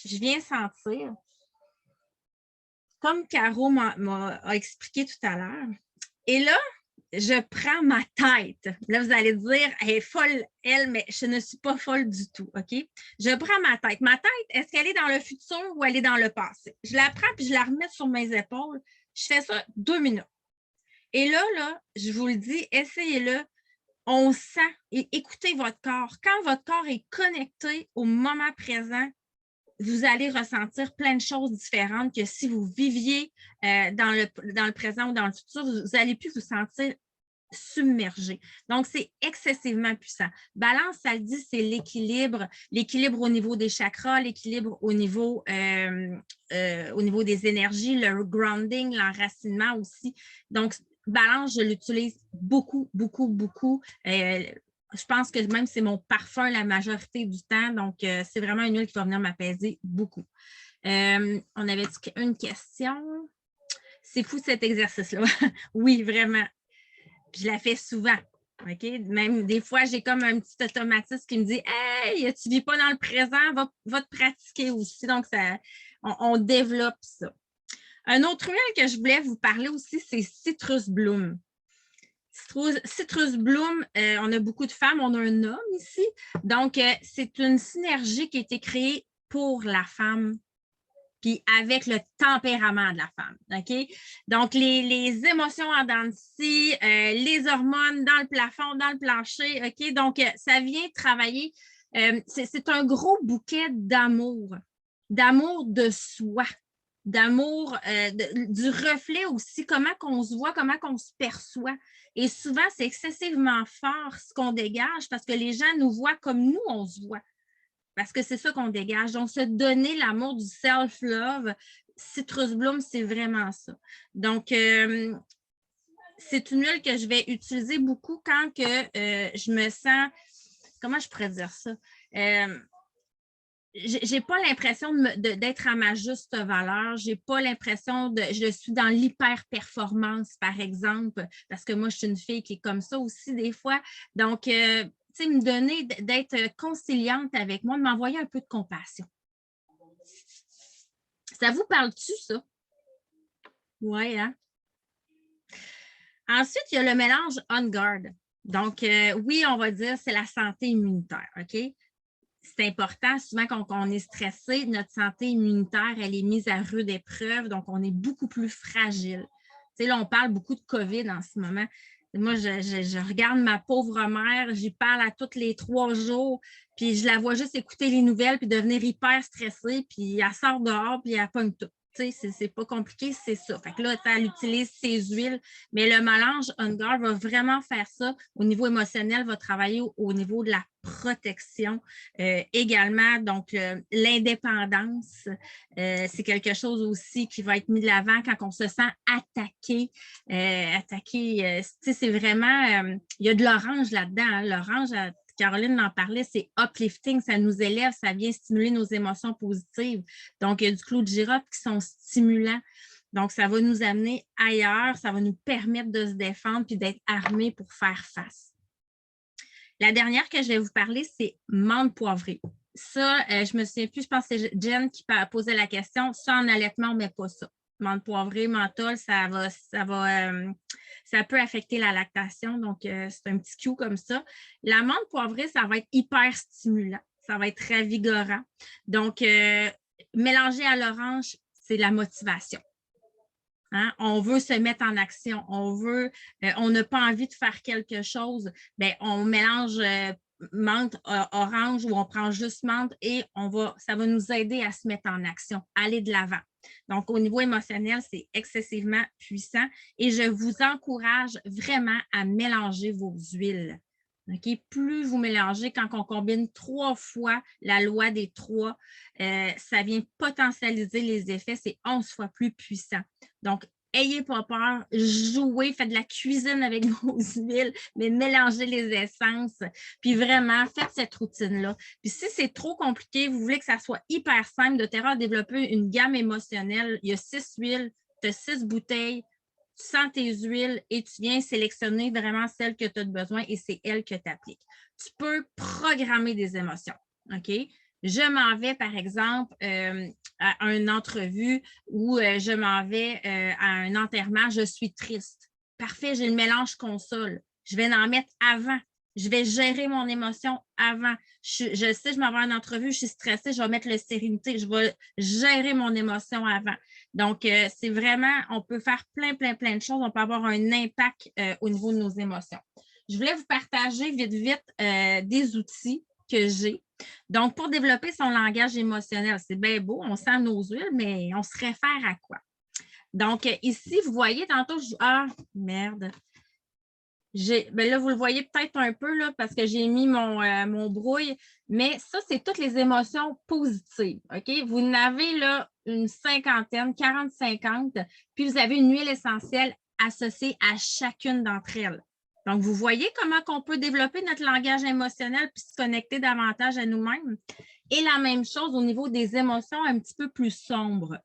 Je viens sentir, comme Caro m'a expliqué tout à l'heure. Et là, je prends ma tête. Là, vous allez dire, elle est folle, elle, mais je ne suis pas folle du tout, OK? Je prends ma tête. Ma tête, est-ce qu'elle est dans le futur ou elle est dans le passé? Je la prends puis je la remets sur mes épaules. Je fais ça 2 minutes. Et là, je vous le dis, essayez-le. On sent et écoutez votre corps. Quand votre corps est connecté au moment présent, vous allez ressentir plein de choses différentes que si vous viviez dans le présent ou dans le futur, vous n'allez plus vous sentir submergé. Donc, c'est excessivement puissant. Balance, ça le dit, c'est l'équilibre au niveau des chakras, l'équilibre au niveau des énergies, le grounding, l'enracinement aussi. Donc, balance, je l'utilise beaucoup, beaucoup, beaucoup. Je pense que même c'est mon parfum la majorité du temps. Donc, c'est vraiment une huile qui va venir m'apaiser beaucoup. On avait une question. C'est fou cet exercice-là. Oui, vraiment. Je la fais souvent. OK? Même des fois, j'ai comme un petit automatisme qui me dit « Hey, tu ne vis pas dans le présent, va te pratiquer aussi. » Donc, on développe ça. Un autre huile que je voulais vous parler aussi, c'est Citrus Bloom. Citrus Bloom, on a beaucoup de femmes, on a un homme ici. Donc, c'est une synergie qui a été créée pour la femme, puis avec le tempérament de la femme. OK? Donc, les émotions en dents de scie, les hormones dans le plafond, dans le plancher. OK? Donc, ça vient travailler. C'est un gros bouquet d'amour de soi, d'amour, du reflet aussi, comment qu'on se voit, comment qu'on se perçoit. Et souvent, c'est excessivement fort ce qu'on dégage parce que les gens nous voient comme nous, on se voit. Parce que c'est ça qu'on dégage. Donc, se donner l'amour du self-love, Citrus Bloom, c'est vraiment ça. Donc, c'est une huile que je vais utiliser beaucoup quand que, je me sens, comment je pourrais dire ça? J'ai pas l'impression d'être à ma juste valeur. J'ai pas l'impression je suis dans l'hyper-performance, par exemple, parce que moi, je suis une fille qui est comme ça aussi des fois. Donc, tu sais, me donner, d'être conciliante avec moi, de m'envoyer un peu de compassion. Ça vous parle-tu, ça? Oui, hein? Ensuite, il y a le mélange On Guard. Donc, oui, on va dire c'est la santé immunitaire, OK? C'est important, souvent quand on est stressé, notre santé immunitaire, elle est mise à rude épreuve, donc on est beaucoup plus fragile. Tu sais, là, on parle beaucoup de COVID en ce moment. Moi, je regarde ma pauvre mère, j'y parle à tous les 3 jours, puis je la vois juste écouter les nouvelles, puis devenir hyper stressée, puis elle sort dehors, puis elle pogne tout. Tu sais, c'est pas compliqué, c'est ça. Fait que là, elle utilise ses huiles, mais le mélange On Guard va vraiment faire ça. Au niveau émotionnel, va travailler au niveau de la protection également. Donc, l'indépendance, c'est quelque chose aussi qui va être mis de l'avant quand on se sent attaqué. C'est vraiment, il y a de l'orange là-dedans. Hein. L'orange, Caroline en parlait, c'est uplifting, ça nous élève, ça vient stimuler nos émotions positives. Donc, il y a du clou de girofle qui sont stimulants. Donc, ça va nous amener ailleurs, ça va nous permettre de se défendre puis d'être armés pour faire face. La dernière que je vais vous parler, c'est menthe poivrée. Ça, je me souviens plus, je pense que c'est Jen qui posait la question. Ça, en allaitement, on ne met pas ça. Menthe poivrée, menthol, ça peut affecter la lactation. Donc, c'est un petit cue comme ça. La menthe poivrée, ça va être hyper stimulant. Ça va être revigorant. Donc, mélangé à l'orange, c'est la motivation. Hein? On veut se mettre en action, on n'a pas envie de faire quelque chose, bien, on mélange menthe, orange ou on prend juste menthe et ça va nous aider à se mettre en action, à aller de l'avant. Donc, au niveau émotionnel, c'est excessivement puissant et je vous encourage vraiment à mélanger vos huiles. Okay? Plus vous mélangez, quand on combine 3 fois la loi des 3, ça vient potentialiser les effets, c'est 11 fois plus puissant. Donc, ayez pas peur, jouez, faites de la cuisine avec vos huiles, mais mélangez les essences, puis vraiment, faites cette routine-là. Puis si c'est trop compliqué, vous voulez que ça soit hyper simple, de Terra a développé une gamme émotionnelle, il y a 6 huiles, tu as 6 bouteilles, tu sens tes huiles et tu viens sélectionner vraiment celles que tu as besoin et c'est elles que tu appliques. Tu peux programmer des émotions, OK? Je m'en vais, par exemple, à une entrevue ou je m'en vais à un enterrement, je suis triste. Parfait, j'ai le mélange console. Je vais en mettre avant. Je vais gérer mon émotion avant. Je sais, je m'en vais à une entrevue, je suis stressée, je vais mettre le sérénité. Je vais gérer mon émotion avant. Donc, c'est vraiment, on peut faire plein de choses. On peut avoir un impact au niveau de nos émotions. Je voulais vous partager vite des outils que j'ai. Donc, pour développer son langage émotionnel, c'est bien beau, on sent nos huiles, mais on se réfère à quoi? Donc, ici, vous voyez, tantôt, merde. Là, vous le voyez peut-être un peu là, parce que j'ai mis mon brouille, mais ça, c'est toutes les émotions positives. OK? Vous en avez là une cinquantaine, 40-50, puis vous avez une huile essentielle associée à chacune d'entre elles. Donc, vous voyez comment on peut développer notre langage émotionnel puis se connecter davantage à nous-mêmes. Et la même chose au niveau des émotions un petit peu plus sombres.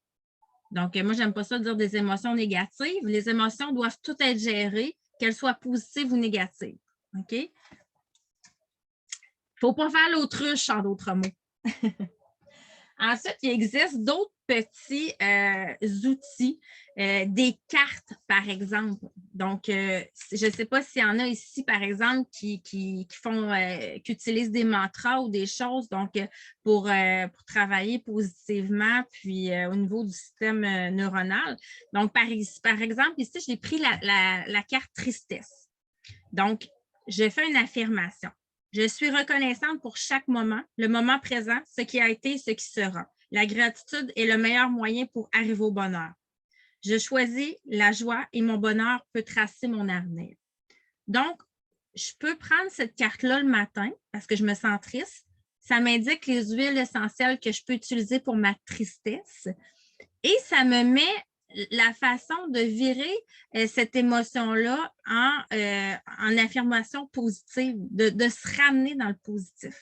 Donc, moi, j'aime pas ça dire des émotions négatives. Les émotions doivent toutes être gérées, qu'elles soient positives ou négatives. OK? Il ne faut pas faire l'autruche, en d'autres mots. Ensuite, il existe d'autres petits outils, des cartes, par exemple. Donc, je ne sais pas s'il y en a ici, par exemple, qui utilisent des mantras ou des choses donc pour travailler positivement, puis au niveau du système neuronal. Donc, par exemple, ici, j'ai pris la carte tristesse. Donc, je fais une affirmation. Je suis reconnaissante pour chaque moment, le moment présent, ce qui a été, ce qui sera. La gratitude est le meilleur moyen pour arriver au bonheur. Je choisis la joie et mon bonheur peut tracer mon avenir. Donc, je peux prendre cette carte-là le matin parce que je me sens triste. Ça m'indique les huiles essentielles que je peux utiliser pour ma tristesse et ça me met la façon de virer cette émotion-là en affirmation positive, de se ramener dans le positif.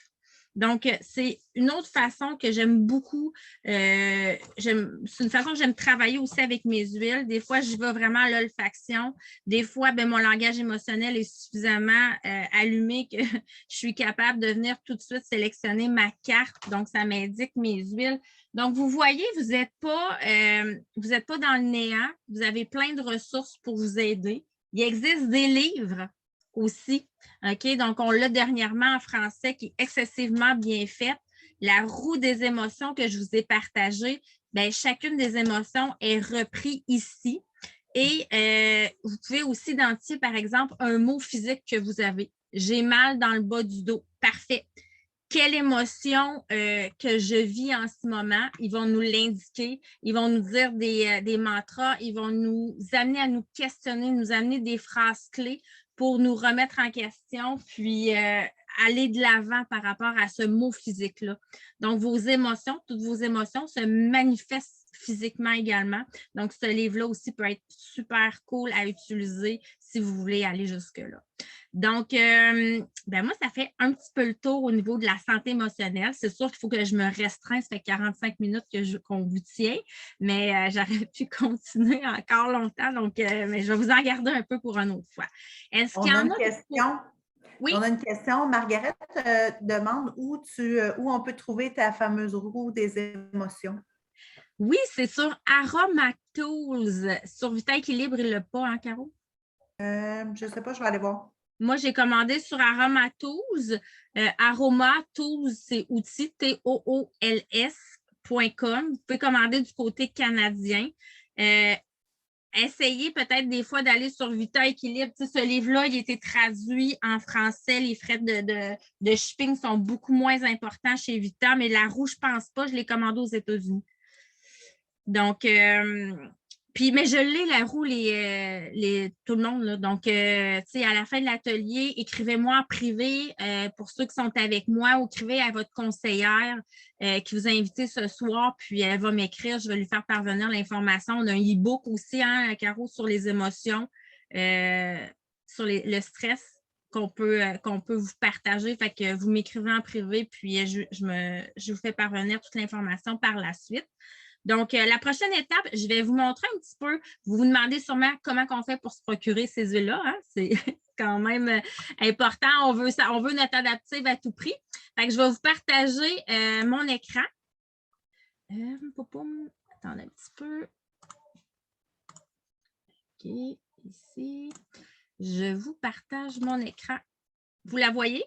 Donc, c'est une autre façon que j'aime beaucoup. C'est une façon que j'aime travailler aussi avec mes huiles. Des fois, j'y vais vraiment à l'olfaction. Des fois, mon langage émotionnel est suffisamment allumé que je suis capable de venir tout de suite sélectionner ma carte. Donc, ça m'indique mes huiles. Donc, vous voyez, vous n'êtes pas dans le néant. Vous avez plein de ressources pour vous aider. Il existe des livres aussi. OK? Donc, on l'a dernièrement en français qui est excessivement bien fait. La roue des émotions que je vous ai partagée, chacune des émotions est reprise ici. Et vous pouvez aussi identifier, par exemple, un mot physique que vous avez. J'ai mal dans le bas du dos. Parfait. Quelle émotion que je vis en ce moment, ils vont nous l'indiquer, ils vont nous dire des mantras, ils vont nous amener à nous questionner, nous amener des phrases clés pour nous remettre en question, puis aller de l'avant par rapport à ce mot physique-là. Donc, vos émotions, toutes vos émotions se manifestent physiquement également. Donc, ce livre-là aussi peut être super cool à utiliser si vous voulez aller jusque-là. Donc, moi, ça fait un petit peu le tour au niveau de la santé émotionnelle. C'est sûr qu'il faut que je me restreigne. Ça fait 45 minutes qu'on vous tient, mais j'aurais pu continuer encore longtemps. Donc, mais je vais vous en garder un peu pour une autre fois. Est-ce qu'il y en a une question? Oui. On a une question. Margaret demande où on peut trouver ta fameuse roue des émotions. Oui, c'est sur Aromatools. Sur Vita Équilibre, il ne l'a pas, hein, Caro? Je ne sais pas, je vais aller voir. Moi, j'ai commandé sur Aromatools. Aromatools, c'est outils, TOOLS.com. Vous pouvez commander du côté canadien. essayez peut-être des fois d'aller sur Vita Équilibre. Tu sais, ce livre-là, il a été traduit en français. Les frais de shipping sont beaucoup moins importants chez Vita, mais La Roue, je ne pense pas. Je l'ai commandé aux États-Unis. Donc, mais je l'ai, La Roue, tout le monde. Là. Donc, tu sais, à la fin de l'atelier, écrivez-moi en privé pour ceux qui sont avec moi ou écrivez à votre conseillère qui vous a invité ce soir, puis elle va m'écrire, je vais lui faire parvenir l'information. On a un e-book aussi, hein, Caro, sur les émotions, sur le stress qu'on peut vous partager. Fait que vous m'écrivez en privé, puis je vous fais parvenir toute l'information par la suite. Donc, la prochaine étape, je vais vous montrer un petit peu. Vous vous demandez sûrement comment on fait pour se procurer ces huiles-là. Hein? C'est quand même important. On veut notre adaptive à tout prix. Fait que je vais vous partager mon écran. Attendez un petit peu. OK, ici. Je vous partage mon écran. Vous la voyez?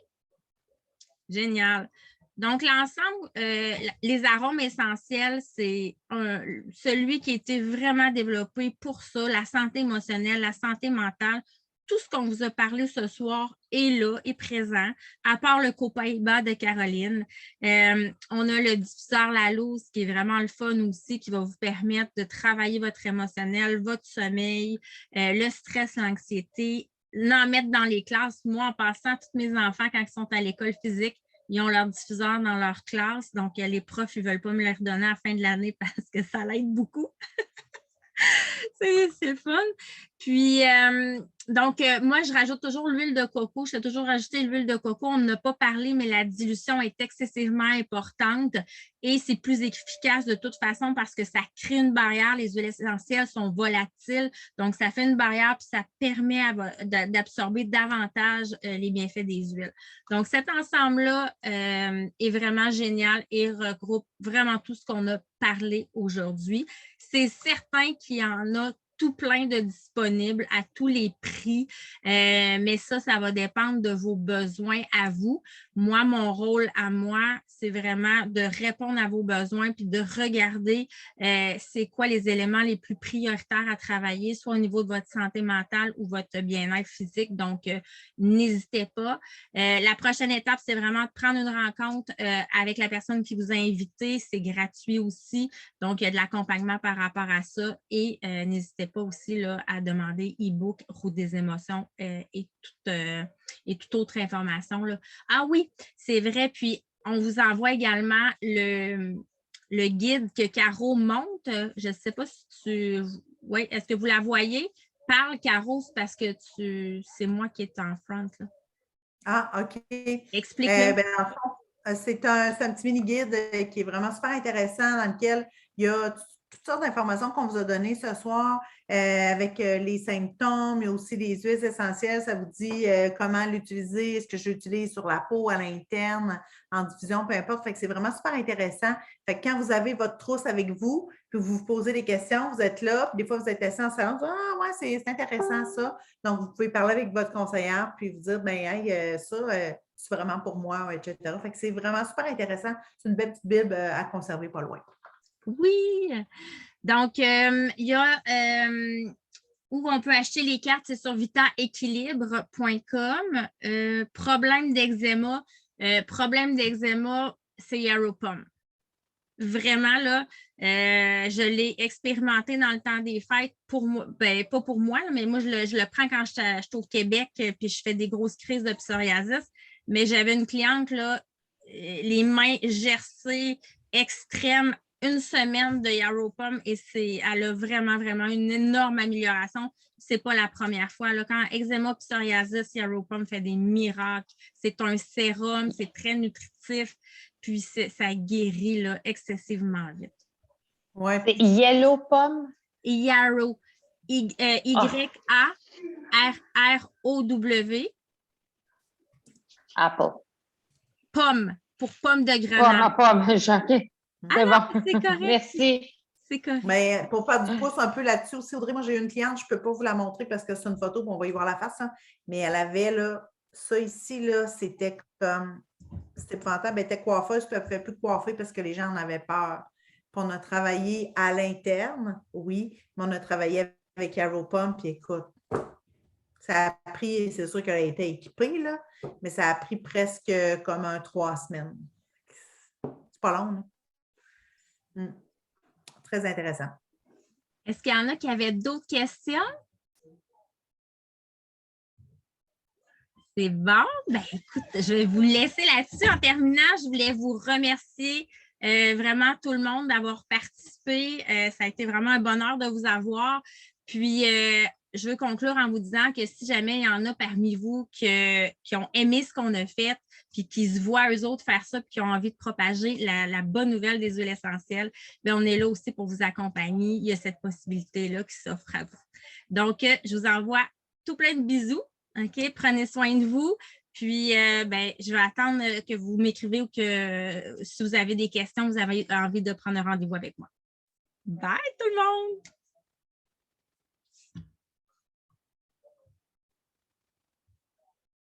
Génial. Donc, l'ensemble, les arômes essentiels, c'est celui qui a été vraiment développé pour ça, la santé émotionnelle, la santé mentale. Tout ce qu'on vous a parlé ce soir est là, est présent, à part le Copaiba de Caroline. On a le diffuseur La Louse, qui est vraiment le fun aussi, qui va vous permettre de travailler votre émotionnel, votre sommeil, le stress, l'anxiété, l'en mettre dans les classes. Moi, en passant, tous mes enfants, quand ils sont à l'école physique, ils ont leur diffuseur dans leur classe, donc les profs, ils ne veulent pas me le redonner à la fin de l'année parce que ça l'aide beaucoup. C'est le fun. Puis, donc, moi, je rajoute toujours l'huile de coco. Je fais toujours rajouter l'huile de coco. On n'a pas parlé, mais la dilution est excessivement importante et c'est plus efficace de toute façon parce que ça crée une barrière. Les huiles essentielles sont volatiles, donc ça fait une barrière puis ça permet d'absorber davantage les bienfaits des huiles. Donc, cet ensemble-là est vraiment génial et regroupe vraiment tout ce qu'on a parlé aujourd'hui. C'est certain qu'il y en a tout plein de disponibles à tous les prix, mais ça va dépendre de vos besoins à vous. Moi, mon rôle à moi, c'est vraiment de répondre à vos besoins puis de regarder c'est quoi les éléments les plus prioritaires à travailler, soit au niveau de votre santé mentale ou votre bien-être physique. Donc, n'hésitez pas. La prochaine étape, c'est vraiment de prendre une rencontre avec la personne qui vous a invité. C'est gratuit aussi. Donc, il y a de l'accompagnement par rapport à ça et n'hésitez pas aussi là, à demander e-book Route des émotions et toute autre information. Là. Ah oui, c'est vrai. Puis, on vous envoie également le guide que Caro monte. Je ne sais pas si tu... Oui, est-ce que vous la voyez? Parle, Caro, c'est parce que c'est moi qui est en front. Là. Ah, OK. Explique-le. En fond, c'est un petit mini-guide qui est vraiment super intéressant dans lequel il y a toutes sortes d'informations qu'on vous a données ce soir avec les symptômes, mais aussi les huiles essentielles. Ça vous dit comment l'utiliser, ce que j'utilise sur la peau, à l'interne, en diffusion, peu importe. Fait que c'est vraiment super intéressant. Fait que quand vous avez votre trousse avec vous, puis vous vous posez des questions, vous êtes là, puis des fois vous êtes assis en salon, vous dites, ah ouais, c'est intéressant ça. Donc, vous pouvez parler avec votre conseillère, puis vous dire, ben hey, ça, c'est vraiment pour moi, etc. Fait que c'est vraiment super intéressant. C'est une belle petite Bible à conserver pas loin. Oui! Donc, il y a où on peut acheter les cartes, c'est sur vitaéquilibre.com. Problème d'eczéma, c'est Yaropom. Vraiment, là, je l'ai expérimenté dans le temps des fêtes pour moi, ben, pas pour moi, mais moi, je le prends quand je suis au Québec puis je fais des grosses crises de psoriasis. Mais j'avais une cliente, là, les mains gercées, extrêmes, une semaine de Yaropom et elle a vraiment, vraiment une énorme amélioration. C'est pas la première fois. Là, quand eczéma et psoriasis, Yaropom fait des miracles. C'est un sérum, c'est très nutritif, puis ça guérit là, excessivement vite. Ouais. C'est Yellowpom? Yarrow. Y-A-R-R-O-W. Apple. Pomme, pour pomme de grenade. Pomme, OK. C'est bon. C'est correct. Merci. C'est correct. Mais pour faire du pouce un peu là-dessus aussi, Audrey, moi j'ai une cliente, je ne peux pas vous la montrer parce que c'est une photo, on va y voir la face, hein, mais elle avait là, ça ici, là, c'était comme, c'était épouvantable, elle était coiffeuse, puis elle ne pouvait plus coiffer parce que les gens en avaient peur. Puis on a travaillé à l'interne, oui, mais on a travaillé avec Aeropump, puis écoute, ça a pris, c'est sûr qu'elle a été équipée, là, mais ça a pris presque comme 3 semaines. C'est pas long, là. Très intéressant. Est-ce qu'il y en a qui avaient d'autres questions? C'est bon. Ben, écoute, je vais vous laisser là-dessus. En terminant, je voulais vous remercier vraiment tout le monde d'avoir participé. Ça a été vraiment un bonheur de vous avoir. Puis, je veux conclure en vous disant que si jamais il y en a parmi vous qui ont aimé ce qu'on a fait, puis qui se voient eux autres faire ça, puis qui ont envie de propager la bonne nouvelle des huiles essentielles, bien, on est là aussi pour vous accompagner. Il y a cette possibilité-là qui s'offre à vous. Donc, je vous envoie tout plein de bisous. OK? Prenez soin de vous. Puis, je vais attendre que vous m'écrivez ou que si vous avez des questions, vous avez envie de prendre un rendez-vous avec moi. Bye tout le monde!